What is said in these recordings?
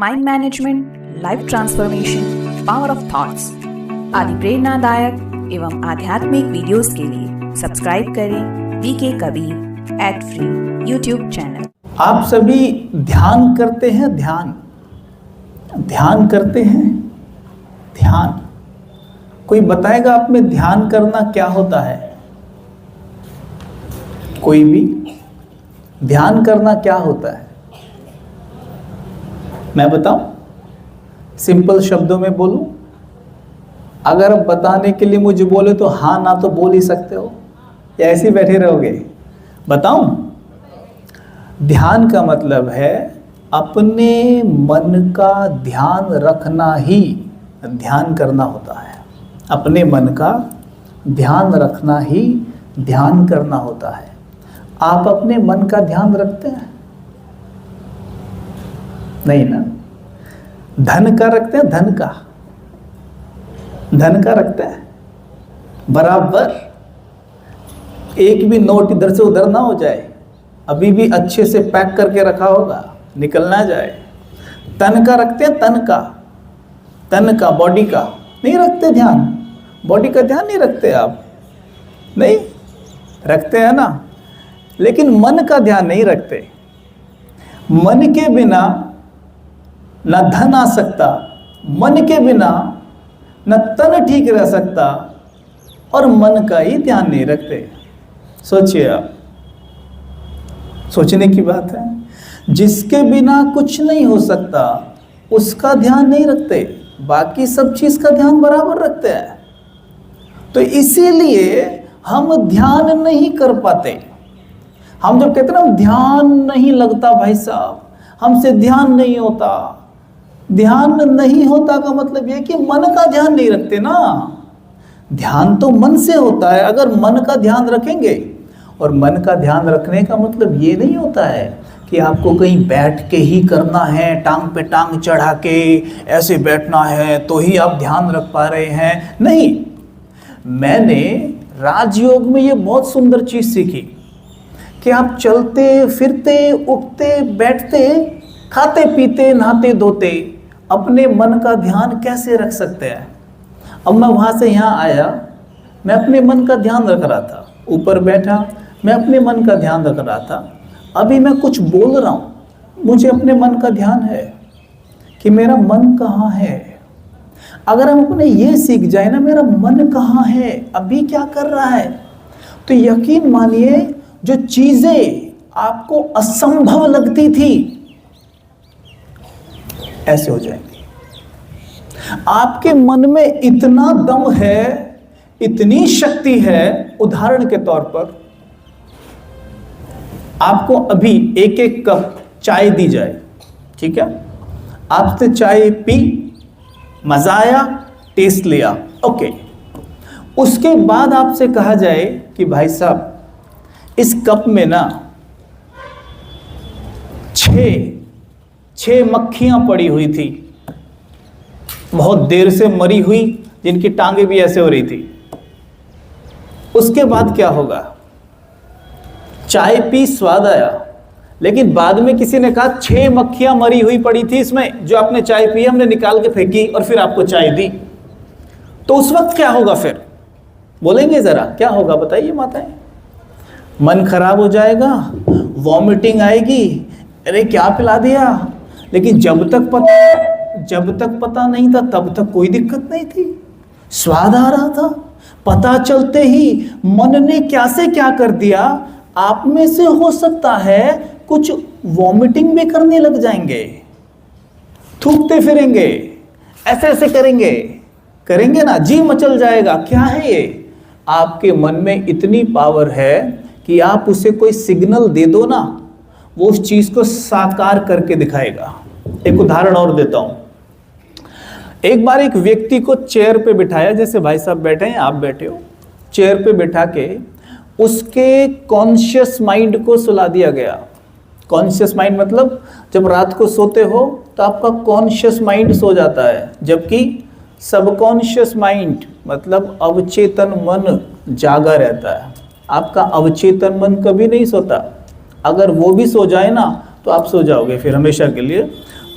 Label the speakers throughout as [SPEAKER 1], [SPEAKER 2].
[SPEAKER 1] Mind management, life transformation, power of thoughts आदि प्रेरणादायक एवं आध्यात्मिक वीडियोस के लिए सब्सक्राइब करें VK Kabir @free YouTube channel.
[SPEAKER 2] आप सभी ध्यान करते हैं? ध्यान करते हैं? ध्यान कोई बताएगा आप में ध्यान करना क्या होता है? कोई भी? ध्यान करना क्या होता है? मैं बताऊं? सिंपल शब्दों में बोलूं? अगर आप बताने के लिए मुझे बोले तो हाँ ना तो बोल ही सकते हो, या ऐसे ही बैठे रहोगे? बताऊं? ध्यान का मतलब है अपने मन का ध्यान रखना ही ध्यान करना होता है। अपने मन का ध्यान रखना ही ध्यान करना होता है। आप अपने मन का ध्यान रखते हैं? नहीं ना। धन का रखते हैं? धन का रखते हैं बराबर। एक भी नोट इधर से उधर ना हो जाए, अभी भी अच्छे से पैक करके रखा होगा, निकल ना जाए। तन का रखते हैं? तन का बॉडी का नहीं रखते ध्यान? बॉडी का ध्यान नहीं रखते आप? नहीं रखते हैं ना। लेकिन मन का ध्यान नहीं रखते। मन के बिना न धन आ सकता, मन के बिना न तन ठीक रह सकता, और मन का ही ध्यान नहीं रखते। सोचिए आप, सोचने की बात है। जिसके बिना कुछ नहीं हो सकता उसका ध्यान नहीं रखते, बाकी सब चीज का ध्यान बराबर रखते हैं। तो इसीलिए हम ध्यान नहीं कर पाते। हम जब कहते हैं ना ध्यान नहीं लगता भाई साहब, हमसे ध्यान नहीं होता, ध्यान नहीं होता का मतलब यह कि मन का ध्यान नहीं रखते ना। ध्यान तो मन से होता है। अगर मन का ध्यान रखेंगे, और मन का ध्यान रखने का मतलब ये नहीं होता है कि आपको कहीं बैठ के ही करना है, टांग पे टांग चढ़ा के ऐसे बैठना है तो ही आप ध्यान रख पा रहे हैं। नहीं, मैंने राजयोग में ये बहुत सुंदर चीज सीखी कि आप चलते फिरते उठते बैठते खाते पीते नहाते धोते अपने मन का ध्यान कैसे रख सकते हैं। अब मैं वहाँ से यहाँ आया, मैं अपने मन का ध्यान रख रहा था। ऊपर बैठा, मैं अपने मन का ध्यान रख रहा था। अभी मैं कुछ बोल रहा हूँ, मुझे अपने मन का ध्यान है कि मेरा मन कहाँ है। अगर हम अपने ये सीख जाए ना मेरा मन कहाँ है, अभी क्या कर रहा है, तो यकीन मानिए जो चीजें आपको असंभव लगती थी ऐसे हो जाएंगी। आपके मन में इतना दम है, इतनी शक्ति है। उदाहरण के तौर पर आपको अभी एक एक कप चाय दी जाए, ठीक है? आपसे चाय पी, मजा आया, टेस्ट लिया, ओके। उसके बाद आपसे कहा जाए कि भाई साहब इस कप में ना छह मक्खियां पड़ी हुई थी, बहुत देर से मरी हुई, जिनकी टांगे भी ऐसे हो रही थी। उसके बाद क्या होगा? चाय पी, स्वाद आया, लेकिन बाद में किसी ने कहा 6 मक्खियां मरी हुई पड़ी थी इसमें, जो आपने चाय पी हमने निकाल के फेंकी और फिर आपको चाय दी। तो उस वक्त क्या होगा? फिर बोलेंगे जरा क्या होगा, बताइए माताएं? मन खराब हो जाएगा, वॉमिटिंग आएगी, अरे क्या पिला दिया। लेकिन जब तक पता नहीं था तब तक कोई दिक्कत नहीं थी, स्वाद आ रहा था। पता चलते ही मन ने क्या से क्या कर दिया, आप में से हो सकता है कुछ वॉमिटिंग भी करने लग जाएंगे, थूकते फिरेंगे, ऐसे ऐसे करेंगे ना, जी मचल जाएगा। क्या है ये? आपके मन में इतनी पावर है कि आप उसे कोई सिग्नल दे दो ना, वो उस चीज को साकार करके दिखाएगा। एक उदाहरण और देता हूं। एक बार एक व्यक्ति को चेयर पे बिठाया, जैसे भाई साहब बैठे हैं, आप बैठे हो, चेयर पे बिठा के उसके कॉन्शियस माइंड को सुला दिया गया। कॉन्शियस माइंड मतलब जब रात को सोते हो तो आपका कॉन्शियस माइंड सो जाता है, जबकि सबकॉन्शियस माइंड मतलब अवचेतन मन जागा रहता है। आपका अवचेतन मन कभी नहीं सोता। अगर वो भी सो जाए ना तो आप सो जाओगे फिर हमेशा के लिए।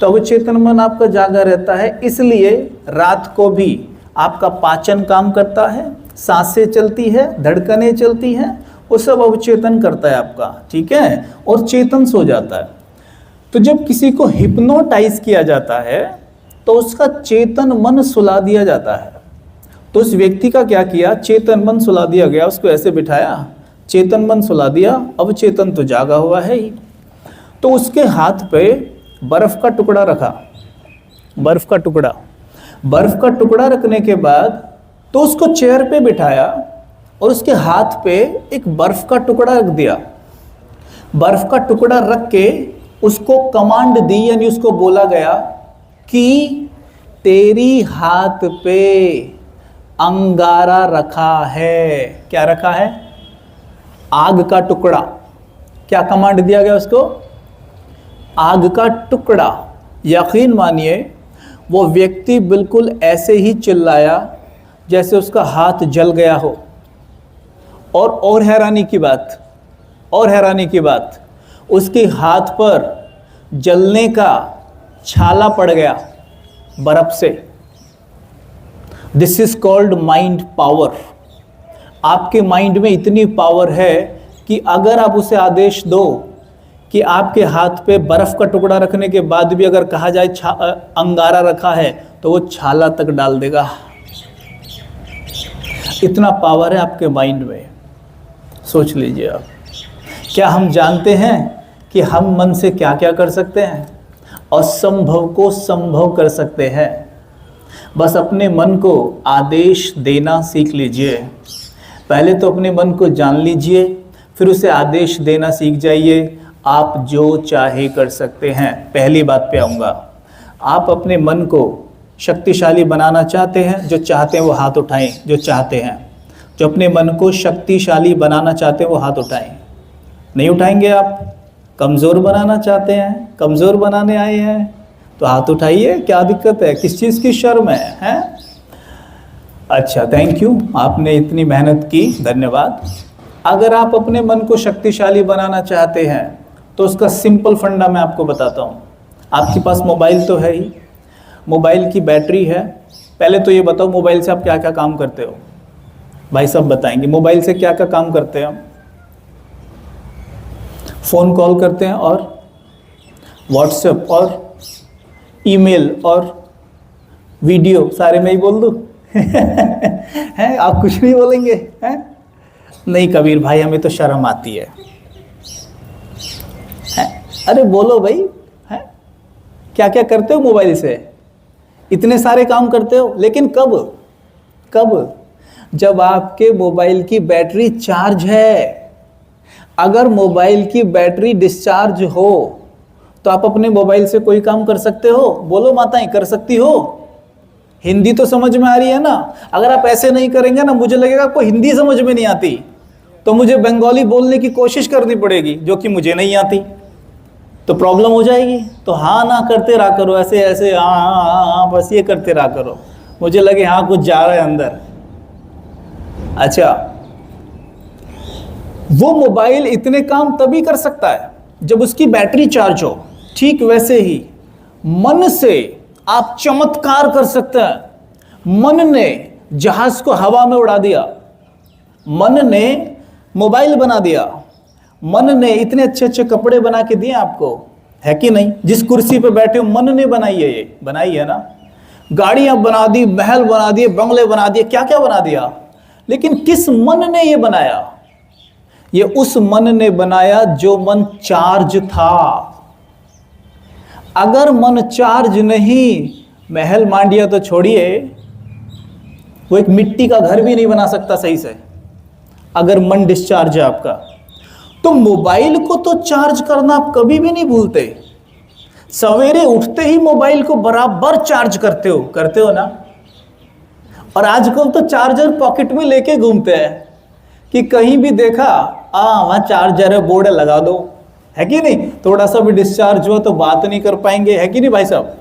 [SPEAKER 2] तो तो अवचेतन मन आपका जागा रहता है, इसलिए रात को भी आपका पाचन काम करता है, सांसें चलती है, धड़कनें चलती हैं, वो सब अवचेतन करता है आपका, ठीक है, और चेतन सो जाता है। तो जब किसी को हिप्नोटाइज किया जाता है तो उसका चेतन मन सुला दिया जाता है। तो उस व्यक्ति का क्या किया, चेतन मन सुला दिया गया, उसको ऐसे बिठाया, चेतन मन सुला दिया, अब चेतन तो जागा हुआ है ही। तो उसके हाथ पे बर्फ का टुकड़ा रखा, बर्फ का टुकड़ा रखने के बाद तो उसको चेयर पे बिठाया और उसके हाथ पे एक बर्फ का टुकड़ा रख दिया। बर्फ का टुकड़ा रख के उसको कमांड दी, यानी उसको बोला गया कि तेरी हाथ पे अंगारा रखा है। क्या रखा है? आग का टुकड़ा। क्या कमांड दिया गया उसको? आग का टुकड़ा। यकीन मानिए वो व्यक्ति बिल्कुल ऐसे ही चिल्लाया जैसे उसका हाथ जल गया हो। और हैरानी की बात, उसके हाथ पर जलने का छाला पड़ गया बर्फ से। This is called mind power. आपके माइंड में इतनी पावर है कि अगर आप उसे आदेश दो कि आपके हाथ पे बर्फ का टुकड़ा रखने के बाद भी अगर कहा जाए अंगारा रखा है, तो वो छाला तक डाल देगा। इतना पावर है आपके माइंड में, सोच लीजिए आप। क्या हम जानते हैं कि हम मन से क्या क्या कर सकते हैं? असंभव को संभव कर सकते हैं। बस अपने मन को आदेश देना सीख लीजिए। पहले तो अपने मन को जान लीजिए, फिर उसे आदेश देना सीख जाइए। आप जो चाहे कर सकते हैं। पहली बात पे आऊँगा। आप अपने मन को शक्तिशाली बनाना चाहते हैं? जो चाहते हैं वो हाथ उठाएं। जो चाहते हैं, जो अपने मन को शक्तिशाली बनाना चाहते हैं वो हाथ उठाएं। नहीं उठाएंगे आप? कमज़ोर बनाना चाहते हैं, कमज़ोर बनाने आए हैं तो हाथ उठाइए। क्या दिक्कत है? किस चीज़ की शर्म है, हैं? अच्छा, थैंक यू, आपने इतनी मेहनत की, धन्यवाद। अगर आप अपने मन को शक्तिशाली बनाना चाहते हैं तो उसका सिंपल फंडा मैं आपको बताता हूँ। आपके पास मोबाइल तो है ही, मोबाइल की बैटरी है। पहले तो ये बताओ मोबाइल से आप क्या क्या काम करते हो? भाई साहब बताएंगे मोबाइल से क्या क्या काम करते हैं हम? फ़ोन कॉल करते हैं और व्हाट्सएप और ईमेल और वीडियो, सारे मैं ही बोल दूँ? हैं, आप कुछ नहीं बोलेंगे? हैं? नहीं कबीर भाई, हमें तो शर्म आती है। अरे बोलो भाई, हैं? क्या क्या करते हो मोबाइल से? इतने सारे काम करते हो, लेकिन कब? जब आपके मोबाइल की बैटरी चार्ज है। अगर मोबाइल की बैटरी डिस्चार्ज हो तो आप अपने मोबाइल से कोई काम कर सकते हो? बोलो माताएं, कर सकती हो? हिंदी तो समझ में आ रही है ना? अगर आप ऐसे नहीं करेंगे ना, मुझे लगेगा आपको हिंदी समझ में नहीं आती, तो मुझे बंगाली बोलने की कोशिश करनी पड़ेगी, जो कि मुझे नहीं आती, तो प्रॉब्लम हो जाएगी। तो हाँ ना करते रहा करो, ऐसे ऐसे हाँ, बस ये करते रहा करो, मुझे लगे हाँ कुछ जा रहा है अंदर। अच्छा, वो मोबाइल इतने काम तभी कर सकता है जब उसकी बैटरी चार्ज हो। ठीक वैसे ही मन से आप चमत्कार कर सकते हैं। मन ने जहाज को हवा में उड़ा दिया, मन ने मोबाइल बना दिया, मन ने इतने अच्छे अच्छे कपड़े बना के दिए आपको, है कि नहीं? जिस कुर्सी पे बैठे हो मन ने बनाई है, ये बनाई है ना? गाड़ियां बना दी, महल बना दिए, बंगले बना दिए, क्या क्या बना दिया। लेकिन किस मन ने ये बनाया? ये उस मन ने बनाया जो मन चार्ज था। अगर मन चार्ज नहीं, महल मांडिया तो छोड़िए, वो एक मिट्टी का घर भी नहीं बना सकता सही से, अगर मन डिस्चार्ज है आपका। तो मोबाइल को तो चार्ज करना आप कभी भी नहीं भूलते। सवेरे उठते ही मोबाइल को बराबर चार्ज करते हो ना? और आजकल तो चार्जर पॉकेट में लेके घूमते हैं कि कहीं भी देखा वहाँ चार्जर है, बोर्ड लगा दो, है कि नहीं? थोड़ा सा भी डिस्चार्ज हुआ तो बात नहीं कर पाएंगे, है कि नहीं भाई साहब?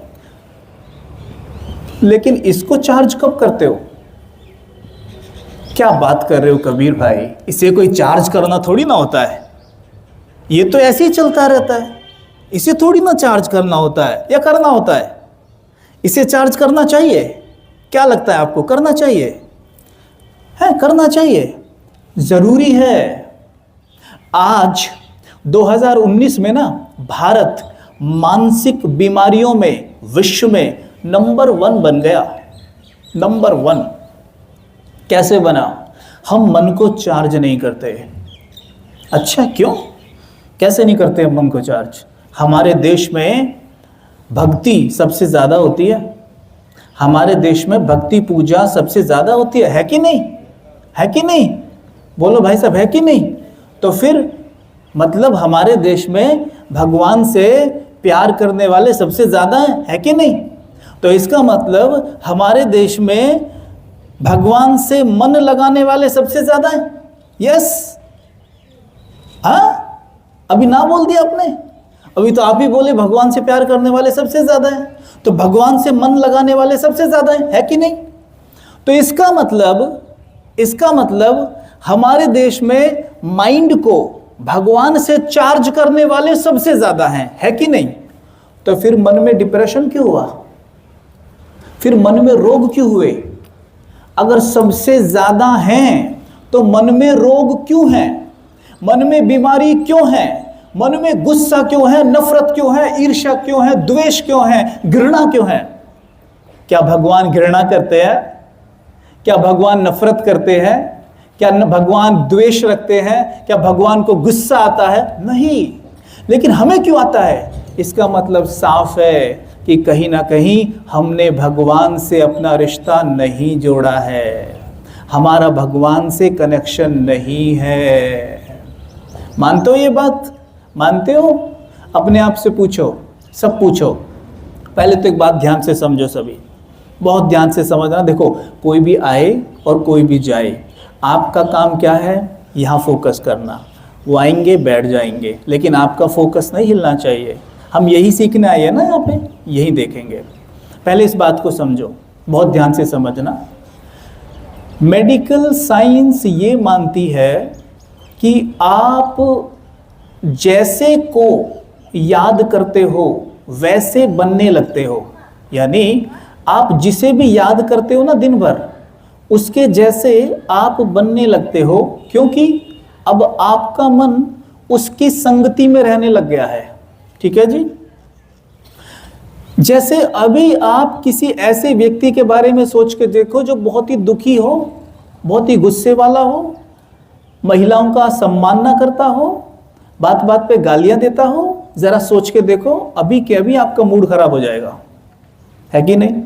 [SPEAKER 2] लेकिन इसको चार्ज कब करते हो? क्या बात कर रहे हो कबीर भाई, इसे कोई चार्ज करना थोड़ी ना होता है, ये तो ऐसे ही चलता रहता है। इसे थोड़ी ना चार्ज करना होता है या करना होता है। इसे चार्ज करना चाहिए, क्या लगता है आपको, करना चाहिए है, करना चाहिए, जरूरी है। आज 2019 में ना भारत मानसिक बीमारियों में विश्व में नंबर 1 बन गया, नंबर 1। कैसे बना? हम मन को चार्ज नहीं करते। अच्छा, क्यों, कैसे नहीं करते हम मन को चार्ज? हमारे देश में भक्ति सबसे ज्यादा होती है, हमारे देश में भक्ति पूजा सबसे ज्यादा होती है कि नहीं? है कि नहीं? बोलो भाई साहब, है कि नहीं? तो फिर मतलब हमारे देश में भगवान से प्यार करने वाले सबसे ज्यादा हैं, है कि नहीं? तो इसका मतलब हमारे देश में भगवान से मन लगाने वाले सबसे ज्यादा हैं। यस, हाँ, अभी ना बोल दिया आपने, अभी तो आप ही बोले भगवान से प्यार करने वाले सबसे ज्यादा हैं, तो भगवान से मन लगाने वाले सबसे ज्यादा हैं, है कि नहीं? तो इसका मतलब हमारे देश में माइंड को भगवान से चार्ज करने वाले सबसे ज्यादा हैं, है कि नहीं? तो फिर मन में डिप्रेशन क्यों हुआ? फिर मन में रोग क्यों हुए? अगर सबसे ज्यादा हैं तो मन में रोग क्यों हैं? मन में बीमारी क्यों है? मन में गुस्सा क्यों है, नफरत क्यों है, ईर्ष्या क्यों है, द्वेष क्यों है, घृणा क्यों है? क्या भगवान घृणा करते हैं? क्या भगवान नफरत करते हैं? क्या भगवान द्वेष रखते हैं? क्या भगवान को गुस्सा आता है? नहीं। लेकिन हमें क्यों आता है? इसका मतलब साफ है कि कहीं ना कहीं हमने भगवान से अपना रिश्ता नहीं जोड़ा है, हमारा भगवान से कनेक्शन नहीं है। मानते हो ये बात? मानते हो? अपने आप से पूछो, सब पूछो। पहले तो एक बात ध्यान से समझो, सभी बहुत ध्यान से समझना। देखो, कोई भी आए और कोई भी जाए, आपका काम क्या है? यहाँ फोकस करना। वो आएंगे, बैठ जाएंगे, लेकिन आपका फोकस नहीं हिलना चाहिए। हम यही सीखने आए हैं ना, यहाँ पे यही देखेंगे। पहले इस बात को समझो, बहुत ध्यान से समझना। मेडिकल साइंस ये मानती है कि आप जैसे को याद करते हो वैसे बनने लगते हो। यानी आप जिसे भी याद करते हो ना दिन भर, उसके जैसे आप बनने लगते हो, क्योंकि अब आपका मन उसकी संगति में रहने लग गया है। ठीक है जी? जैसे अभी आप किसी ऐसे व्यक्ति के बारे में सोच के देखो जो बहुत ही दुखी हो, बहुत ही गुस्से वाला हो, महिलाओं का सम्मान ना करता हो, बात बात पे गालियां देता हो। जरा सोच के देखो, अभी के अभी आपका मूड खराब हो जाएगा, है कि नहीं?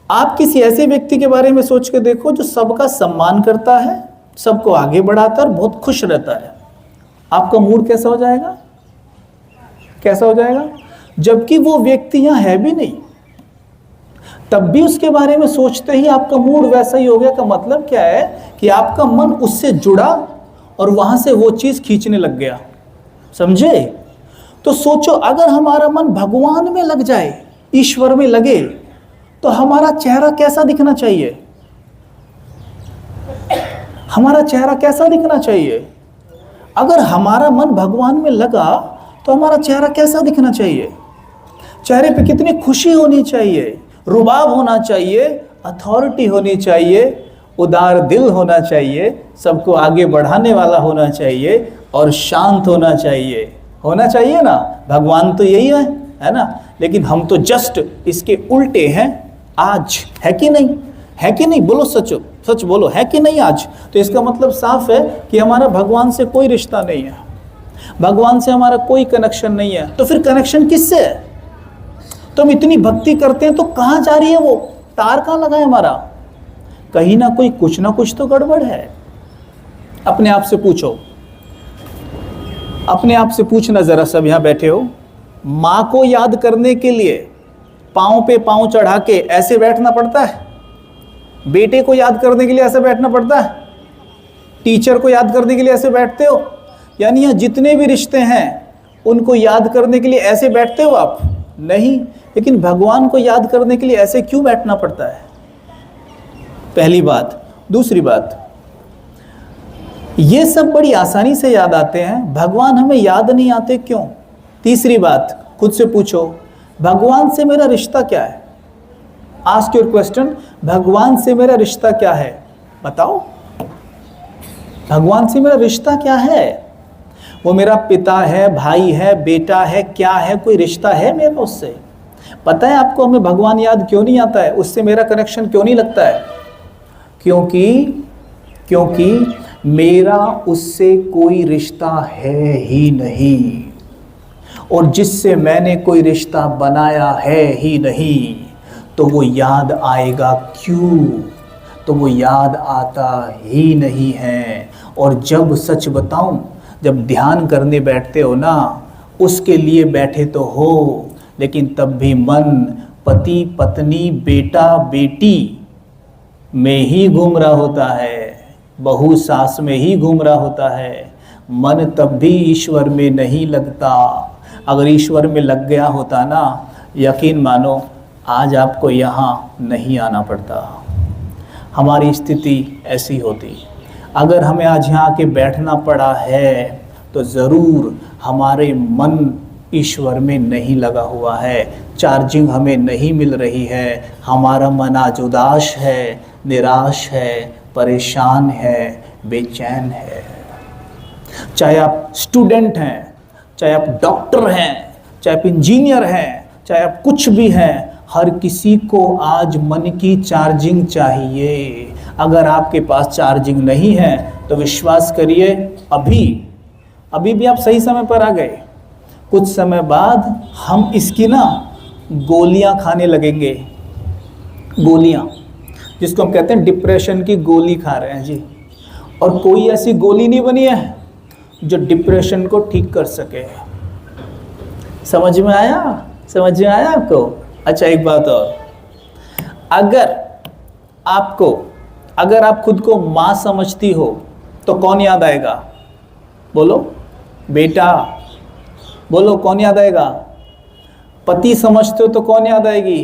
[SPEAKER 2] आप किसी ऐसे व्यक्ति के बारे में सोच के देखो जो सबका सम्मान करता है, सबको आगे बढ़ाता है और बहुत खुश रहता है। आपका मूड कैसा हो जाएगा? कैसा हो जाएगा? जबकि वो व्यक्ति यहां है भी नहीं, तब भी उसके बारे में सोचते ही आपका मूड वैसा ही हो गया। का मतलब क्या है कि आपका मन उससे जुड़ा और वहां से वो चीज खींचने लग गया। समझे? तो सोचो, अगर हमारा मन भगवान में लग जाए, ईश्वर में लगे, तो हमारा चेहरा कैसा दिखना चाहिए? हमारा चेहरा कैसा दिखना चाहिए? अगर हमारा मन भगवान में लगा तो हमारा चेहरा कैसा दिखना चाहिए? चेहरे पे कितनी खुशी होनी चाहिए, रुबाब होना चाहिए, अथॉरिटी होनी चाहिए, उदार दिल होना चाहिए, सबको आगे बढ़ाने वाला होना चाहिए और शांत होना चाहिए। होना चाहिए ना? भगवान तो यही है ना? लेकिन हम तो जस्ट इसके उल्टे हैं आज, है कि नहीं? है कि नहीं? बोलो, सच बोलो, है कि नहीं आज? तो इसका मतलब साफ है कि हमारा भगवान से कोई रिश्ता नहीं है, भगवान से हमारा कोई कनेक्शन नहीं है। तो फिर कनेक्शन किससे है? तो हम इतनी भक्ति करते हैं तो कहां जा रही है वो तार? कहां लगा है हमारा? कहीं ना कुछ तो गड़बड़ है। अपने आप से पूछो, अपने आप से पूछना जरा, सब यहां बैठे हो। मां को याद करने के लिए पांव पे पांव चढ़ा के ऐसे बैठना पड़ता है? बेटे को याद करने के लिए ऐसे बैठना पड़ता है? टीचर को याद करने के लिए ऐसे बैठते हो? यानी यहाँ जितने भी रिश्ते हैं उनको याद करने के लिए ऐसे बैठते हो आप? नहीं। लेकिन भगवान को याद करने के लिए ऐसे क्यों बैठना पड़ता है? पहली बात। दूसरी बात, ये सब बड़ी आसानी से याद आते हैं, भगवान हमें याद नहीं आते क्यों? तीसरी बात, खुद से पूछो, भगवान से मेरा रिश्ता क्या है? आस्क योर क्वेश्चन, भगवान से मेरा रिश्ता क्या है? बताओ, भगवान से मेरा रिश्ता क्या है? वो मेरा पिता है, भाई है, बेटा है, क्या है? कोई रिश्ता है मेरा उससे? पता है आपको हमें भगवान याद क्यों नहीं आता है? उससे मेरा कनेक्शन क्यों नहीं लगता है? क्योंकि मेरा उससे कोई रिश्ता है ही नहीं, और जिससे मैंने कोई रिश्ता बनाया है ही नहीं, तो वो याद आएगा क्यों? तो वो याद आता ही नहीं है। और जब सच बताऊं, जब ध्यान करने बैठते हो ना, उसके लिए बैठे तो हो, लेकिन तब भी मन पति पत्नी बेटा बेटी में ही घूम रहा होता है, बहू सास में ही घूम रहा होता है। मन तब भी ईश्वर में नहीं लगता। अगर ईश्वर में लग गया होता ना, यकीन मानो आज आपको यहाँ नहीं आना पड़ता, हमारी स्थिति ऐसी होती। अगर हमें आज यहाँ आके बैठना पड़ा है तो ज़रूर हमारे मन ईश्वर में नहीं लगा हुआ है, चार्जिंग हमें नहीं मिल रही है, हमारा मन आज उदास है, निराश है, परेशान है, बेचैन है। चाहे आप स्टूडेंट हैं, चाहे आप डॉक्टर हैं, चाहे आप इंजीनियर हैं, चाहे आप कुछ भी हैं, हर किसी को आज मन की चार्जिंग चाहिए। अगर आपके पास चार्जिंग नहीं है तो विश्वास करिए, अभी भी आप सही समय पर आ गए। कुछ समय बाद हम इसकी ना गोलियां खाने लगेंगे, गोलियां, जिसको हम कहते हैं डिप्रेशन की गोली खा रहे हैं जी। और कोई ऐसी गोली नहीं बनी है जो डिप्रेशन को ठीक कर सके। समझ में आया? समझ में आया आपको? अच्छा, एक बात और, अगर आप खुद को माँ समझती हो तो कौन याद आएगा? बोलो बेटा, बोलो कौन याद आएगा? पति समझते हो तो कौन याद आएगी?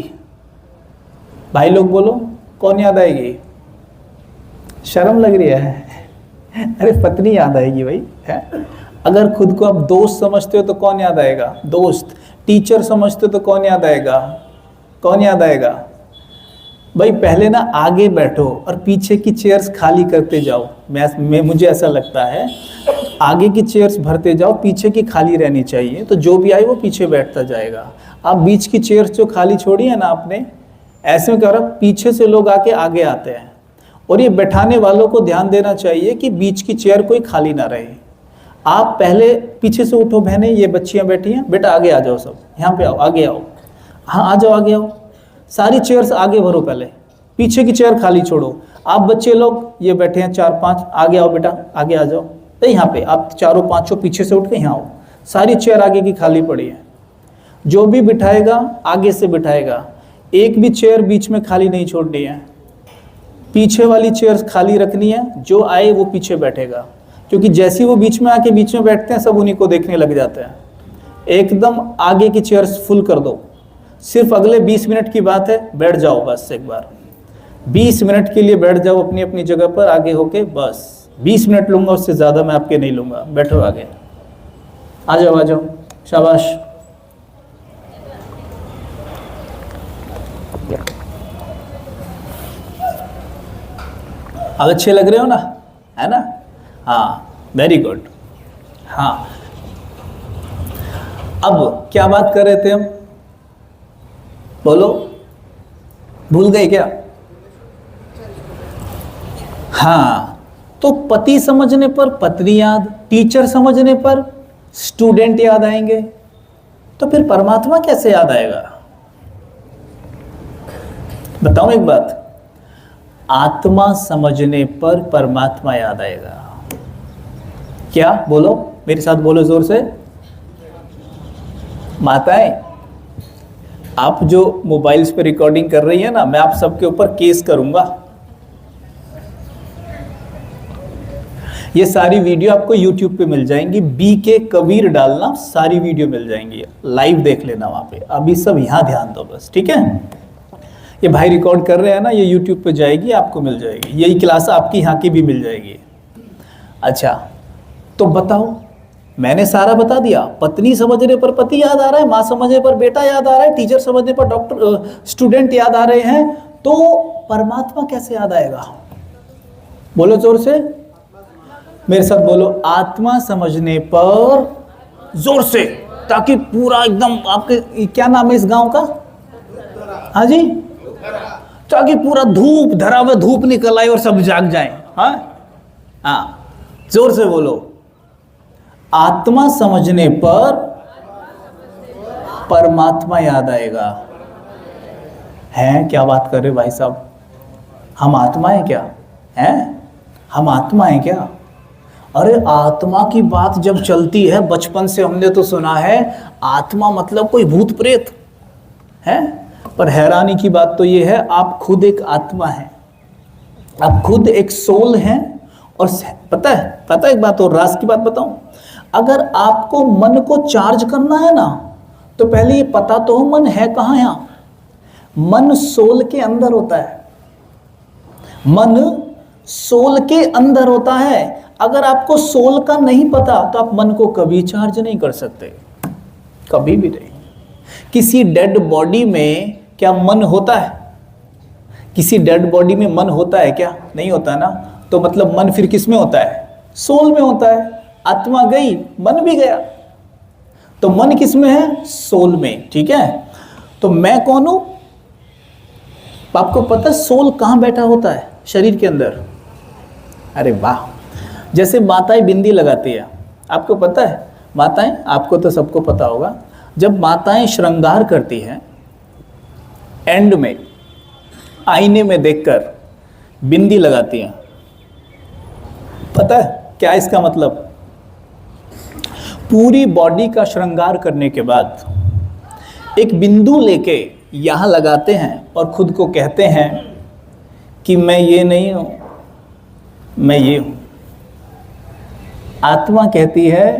[SPEAKER 2] भाई लोग बोलो, कौन याद आएगी? शर्म लग रही है? अरे पत्नी याद आएगी भाई, है? अगर खुद को आप दोस्त समझते हो तो कौन याद आएगा? दोस्त। टीचर समझते हो तो कौन याद आएगा? कौन याद आएगा? भाई पहले ना आगे बैठो और पीछे की चेयर्स खाली करते जाओ। मुझे ऐसा लगता है आगे की चेयर्स भरते जाओ, पीछे की खाली रहनी चाहिए, तो जो भी आए वो पीछे बैठता जाएगा। आप बीच की चेयर्स जो खाली छोड़ी है ना आपने, ऐसे में क्या हो रहा है, पीछे से लोग आके आगे आते हैं। और ये बैठाने वालों को ध्यान देना चाहिए कि बीच की चेयर कोई खाली ना रहे। आप पहले पीछे से उठो बहनें, ये बच्चियां बैठी हैं, बेटा आगे आ जाओ, सब यहाँ पे आओ, आगे आओ, हाँ आ जाओ, आगे आओ, सारी चेयर्स आगे भरो, पहले पीछे की चेयर खाली छोड़ो। आप बच्चे लोग ये बैठे हैं 4-5, आगे आओ बेटा, आगे आ जाओ। तो यहाँ पे आप चारों पांचों पीछे से उठ के यहाँ आओ, सारी चेयर आगे की खाली पड़ी है। जो भी बिठाएगा आगे से बिठाएगा, एक भी चेयर बीच में खाली नहीं छोड़नी है। पीछे वाली चेयर खाली रखनी है, जो आए वो पीछे बैठेगा, क्योंकि जैसे वो बीच में आके बीच में बैठते हैं सब उन्हीं को देखने लग जाते हैं। एकदम आगे की चेयर्स फुल कर दो। सिर्फ अगले 20 मिनट की बात है, बैठ जाओ बस, एक बार 20 मिनट के लिए बैठ जाओ अपनी अपनी जगह पर आगे होके, बस 20 मिनट लूंगा, उससे ज़्यादा मैं आपके नहीं लूंगा। बैठो आगे, आ जाओ आ जाओ, शाबाश। अब अच्छे लग रहे हो ना, है ना? हाँ, वेरी गुड। हाँ, अब क्या बात कर रहे थे हम? बोलो, भूल गए क्या? हाँ, तो पति समझने पर पत्नी याद, टीचर समझने पर स्टूडेंट याद आएंगे, तो फिर परमात्मा कैसे याद आएगा? बताओ एक बात, आत्मा समझने पर परमात्मा याद आएगा। क्या? बोलो मेरे साथ, बोलो जोर से। माताएं, आप जो मोबाइल्स पे रिकॉर्डिंग कर रही है ना, मैं आप सबके ऊपर केस करूंगा। ये सारी वीडियो आपको YouTube पे मिल जाएंगी, BK कबीर डालना, सारी वीडियो मिल जाएंगी, लाइव देख लेना वहां पे। अभी सब यहाँ ध्यान दो बस, ठीक है? ये भाई रिकॉर्ड कर रहे हैं ना, ये YouTube पे जाएगी, आपको मिल जाएगी। यही क्लास आपकी यहाँ की भी मिल जाएगी। अच्छा, तो बताओ मैंने सारा बता दिया। पत्नी समझने पर पति याद आ रहा है, माँ समझने पर बेटा याद आ रहा है, टीचर समझने पर डॉक्टर, स्टूडेंट याद आ रहे हैं, तो परमात्मा कैसे याद आएगा? बोलो जोर से, मेरे साथ बोलो, आत्मा समझने पर, जोर से, ताकि पूरा एकदम, आपके क्या नाम है इस गांव का? हाँ जी, ताकि पूरा धूप धरा हुआ धूप निकल आए और सब जाग जाएं। हाँ, जोर से बोलो, आत्मा समझने पर परमात्मा याद आएगा। हैं, क्या बात कर रहे भाई साहब? हम आत्मा है क्या? हैं, हम आत्मा है क्या? अरे आत्मा की बात जब चलती है, बचपन से हमने तो सुना है आत्मा मतलब कोई भूत प्रेत है, पर हैरानी की बात तो ये है, आप खुद एक आत्मा हैं, आप खुद एक सोल हैं। और पता है एक बात और राज की बात बताऊं, अगर आपको मन को चार्ज करना है ना, तो पहले ये पता तो हो मन है कहाँ। यहाँ मन सोल के अंदर होता है, मन सोल के अंदर होता है। अगर आपको सोल का नहीं पता तो आप मन को कभी चार्ज नहीं कर सकते, कभी भी नहीं। किसी डेड बॉडी में क्या मन होता है? किसी डेड बॉडी में मन होता है क्या? नहीं होता ना। तो मतलब मन फिर किस में होता है? सोल में होता है। आत्मा गई, मन भी गया, तो मन किस में है? सोल में। ठीक है, तो मैं कौन हूं? आपको पता है सोल कहां बैठा होता है? शरीर के अंदर। अरे वाह, जैसे माताएं बिंदी लगाती है, आपको पता है माताएं, आपको तो सबको पता होगा, जब माताएं श्रृंगार करती हैं, एंड में आईने में देखकर बिंदी लगाती हैं, पता है क्या इसका मतलब? पूरी बॉडी का श्रृंगार करने के बाद एक बिंदु लेके यहां लगाते हैं और खुद को कहते हैं कि मैं ये नहीं हूं, मैं ये हूं। आत्मा कहती है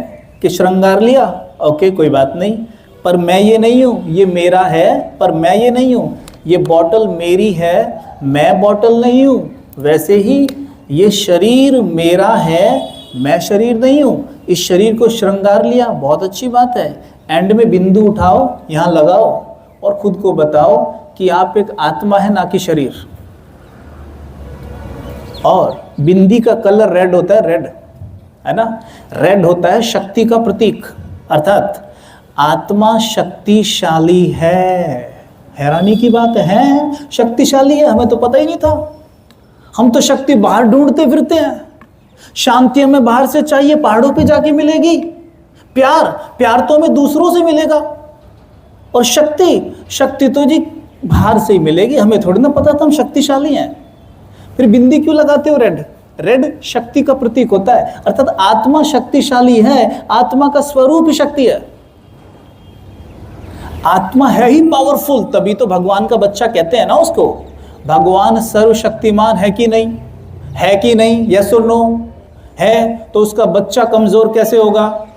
[SPEAKER 2] कि श्रृंगार लिया, ओके कोई बात नहीं, पर मैं ये नहीं हूं, ये मेरा है पर मैं ये नहीं हूं। ये बॉटल मेरी है, मैं बॉटल नहीं हूं। वैसे ही ये शरीर मेरा है, मैं शरीर नहीं हूं। इस शरीर को श्रृंगार लिया, बहुत अच्छी बात है। एंड में बिंदु उठाओ, यहां लगाओ और खुद को बताओ कि आप एक आत्मा है, ना कि शरीर। और बिंदी का कलर रेड होता है, रेड है ना, रेड होता है शक्ति का प्रतीक, अर्थात आत्मा शक्तिशाली है। हैरानी की बात है, शक्तिशाली है, हमें तो पता ही नहीं था। हम तो शक्ति बाहर ढूंढते फिरते हैं। शांति हमें बाहर से चाहिए, पहाड़ों पे जाके मिलेगी। प्यार तो हमें दूसरों से मिलेगा। और शक्ति तो जी बाहर से ही मिलेगी, हमें थोड़ी ना पता था हम शक्तिशाली हैं। फिर बिंदी क्यों लगाते हो रेड? रेड शक्ति का प्रतीक होता है, अर्थात आत्मा शक्तिशाली है। आत्मा का स्वरूप ही शक्ति है। आत्मा है ही पावरफुल, तभी तो भगवान का बच्चा कहते हैं ना उसको। भगवान सर्वशक्तिमान है कि नहीं? है कि नहीं? यस और नो? है, तो उसका बच्चा कमजोर कैसे होगा?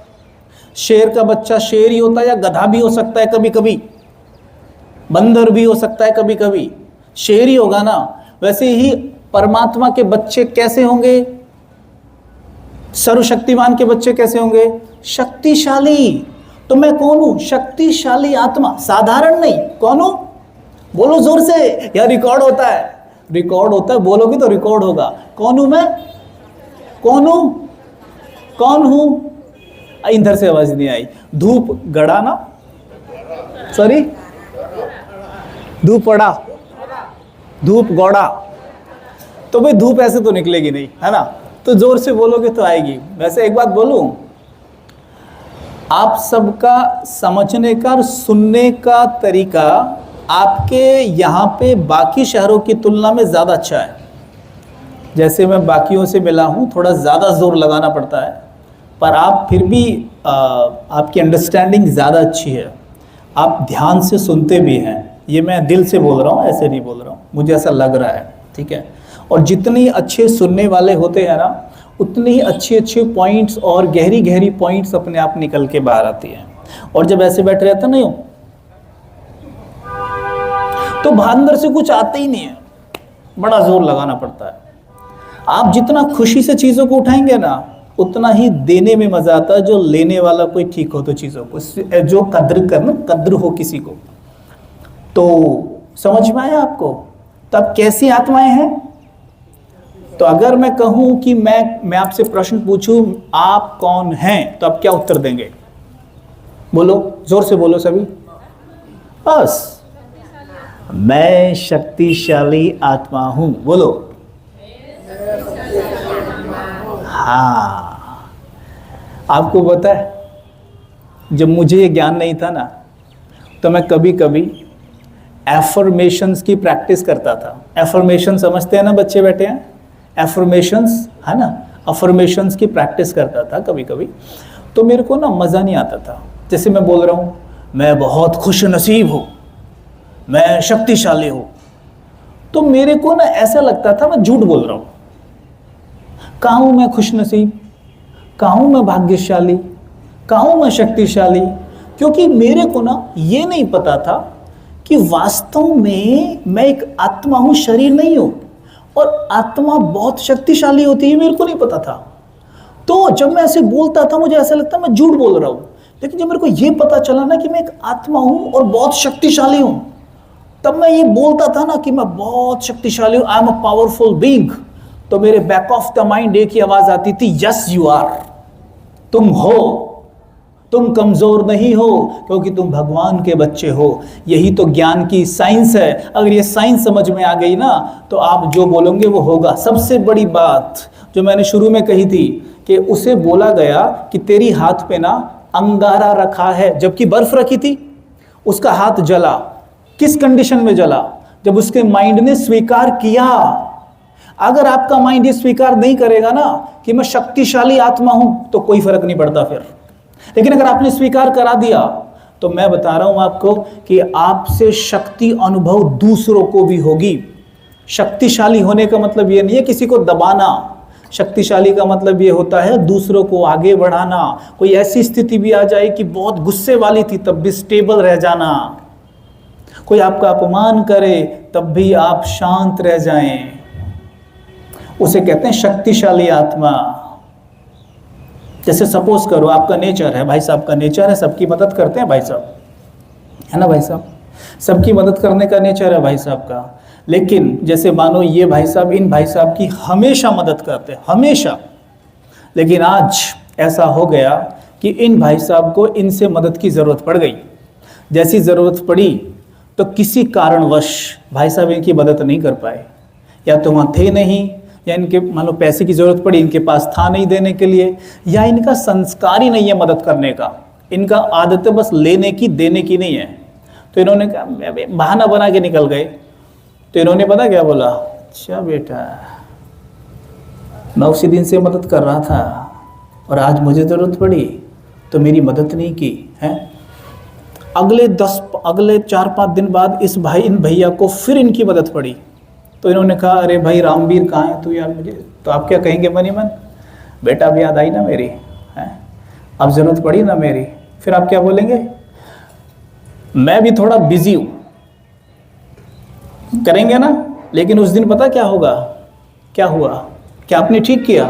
[SPEAKER 2] शेर का बच्चा शेर ही होता है या गधा भी हो सकता है कभी कभी, बंदर भी हो सकता है कभी कभी, शेर ही होगा ना। वैसे ही परमात्मा के बच्चे कैसे होंगे? सर्वशक्तिमान के बच्चे कैसे होंगे? शक्तिशाली। तो मैं कौन हूं? शक्तिशाली आत्मा, साधारण नहीं। कौन हूं? बोलो जोर से, यह रिकॉर्ड होता है, रिकॉर्ड होता है, बोलोगे तो रिकॉर्ड होगा। कौन हूं मैं? कौन हूं? कौन हूं? इधर से आवाज नहीं आई। धूप गड़ा ना, सॉरी, धूप पड़ा, धूप गौड़ा, तो भाई धूप ऐसे तो निकलेगी नहीं, है ना। तो जोर से बोलोगे तो आएगी। वैसे एक बात बोलूं, आप सबका समझने का और सुनने का तरीका आपके यहाँ पे बाकी शहरों की तुलना में ज़्यादा अच्छा है। जैसे मैं बाकियों से मिला हूँ, थोड़ा ज़्यादा जोर लगाना पड़ता है, पर आप फिर भी आपकी अंडरस्टैंडिंग ज़्यादा अच्छी है। आप ध्यान से सुनते भी हैं। ये मैं दिल से बोल रहा हूँ, ऐसे नहीं बोल रहा हूँ, मुझे ऐसा लग रहा है, ठीक है। और जितनी अच्छे सुनने वाले होते हैं ना, उतनी ही अच्छे पॉइंट्स और गहरी गहरी पॉइंट्स अपने आप निकल के बाहर आती हैं। और जब ऐसे बैठे रहते नहीं हो तो अंदर से कुछ आता ही नहीं है, बड़ा जोर लगाना पड़ता है। आप जितना खुशी से चीज़ों को उठाएंगे ना, उतना ही देने में मजा आता है जो लेने वाला कोई ठीक हो तो चीजों को, जो कद्र हो किसी को। तो समझ में आया आपको? तब कैसी आत्माएं हैं? तो अगर मैं कहूं कि मैं आपसे प्रश्न पूछूं आप कौन हैं, तो आप क्या उत्तर देंगे? बोलो, जोर से बोलो सभी। बस, मैं शक्तिशाली आत्मा हूं। बोलो। हाँ, आपको पता है जब मुझे ये ज्ञान नहीं था ना, तो मैं कभी कभी एफर्मेशंस की प्रैक्टिस करता था। एफर्मेशन समझते हैं ना बच्चे बैठे हैं? एफर्मेशंस है ना, अफर्मेशंस की प्रैक्टिस करता था कभी कभी। तो मेरे को ना मज़ा नहीं आता था। जैसे मैं बोल रहा हूँ मैं बहुत खुश नसीब हूँ, मैं शक्तिशाली हूँ, तो मेरे को ना ऐसा लगता था मैं झूठ बोल रहा हूँ। कहाँ हूँ मैं खुश नसीब, कहाँ हूँ मैं भाग्यशाली, कहाँ हूँ मैं शक्तिशाली? क्योंकि मेरे को ना ये नहीं पता था कि वास्तव में मैं एक आत्मा हूँ, शरीर नहीं हूँ, और आत्मा बहुत शक्तिशाली होती है, मेरे को नहीं पता था। तो जब मैं ऐसे बोलता था मुझे ऐसा लगता मैं झूठ बोल रहा हूँ। लेकिन जब मेरे को ये पता चला ना कि मैं एक आत्मा हूँ और बहुत शक्तिशाली हूँ, तब मैं ये बोलता था ना कि मैं बहुत शक्तिशाली हूँ, I am a powerful being, तो मेरे बैक ऑफ द माइंड एक ही आवाज आती थी, यस यू आर, तुम हो, तुम कमजोर नहीं हो, क्योंकि तुम भगवान के बच्चे हो। यही तो ज्ञान की साइंस है। अगर ये साइंस समझ में आ गई ना, तो आप जो बोलोगे वो होगा। सबसे बड़ी बात जो मैंने शुरू में कही थी कि उसे बोला गया कि तेरी हाथ पे ना अंगारा रखा है, जबकि बर्फ रखी थी। उसका हाथ जला, किस कंडीशन में जला? जब उसके माइंड ने स्वीकार किया। अगर आपका माइंड ये स्वीकार नहीं करेगा ना कि मैं शक्तिशाली आत्मा हूं, तो कोई फर्क नहीं पड़ता फिर। लेकिन अगर आपने स्वीकार करा दिया, तो मैं बता रहा हूं आपको कि आपसे शक्ति अनुभव दूसरों को भी होगी। शक्तिशाली होने का मतलब ये नहीं है किसी को दबाना। शक्तिशाली का मतलब ये होता है दूसरों को आगे बढ़ाना। कोई ऐसी स्थिति भी आ जाए कि बहुत गुस्से वाली थी, तब भी स्टेबल रह जाना। कोई आपका अपमान करे, तब भी आप शांत रह जाएं, उसे कहते हैं शक्तिशाली आत्मा। जैसे सपोज करो आपका नेचर है, भाई साहब का नेचर है सबकी मदद करते हैं, भाई साहब है ना, भाई साहब सबकी मदद करने का नेचर है भाई साहब का। लेकिन जैसे मानो ये भाई साहब इन भाई साहब की हमेशा मदद करते हैं, हमेशा। लेकिन आज ऐसा हो गया कि इन भाई साहब को इनसे मदद की ज़रूरत पड़ गई। जैसी ज़रूरत पड़ी तो किसी कारणवश भाई साहब इनकी मदद नहीं कर पाए, या तो वहाँ थे नहीं, या इनके मान लो पैसे की ज़रूरत पड़ी, इनके पास था नहीं देने के लिए, या इनका संस्कार ही नहीं है मदद करने का। इनका आदत है बस लेने की, देने की नहीं है। तो इन्होंने कहा, बहाना बना के निकल गए। तो इन्होंने पता क्या बोला, अच्छा बेटा मैं उसी दिन से मदद कर रहा था और आज मुझे ज़रूरत पड़ी तो मेरी मदद नहीं की है। अगले 4-5 दिन बाद इन भैया को फिर इनकी मदद पड़ी। तो इन्होंने कहा, अरे भाई रामवीर कहाँ है तू यार मुझे? तो आप क्या कहेंगे मन ही मन, बेटा अब याद आई ना मेरी, है अब ज़रूरत पड़ी ना मेरी। फिर आप क्या बोलेंगे, मैं भी थोड़ा बिजी हूँ, करेंगे ना। लेकिन उस दिन पता क्या होगा, क्या हुआ, क्या आपने ठीक किया?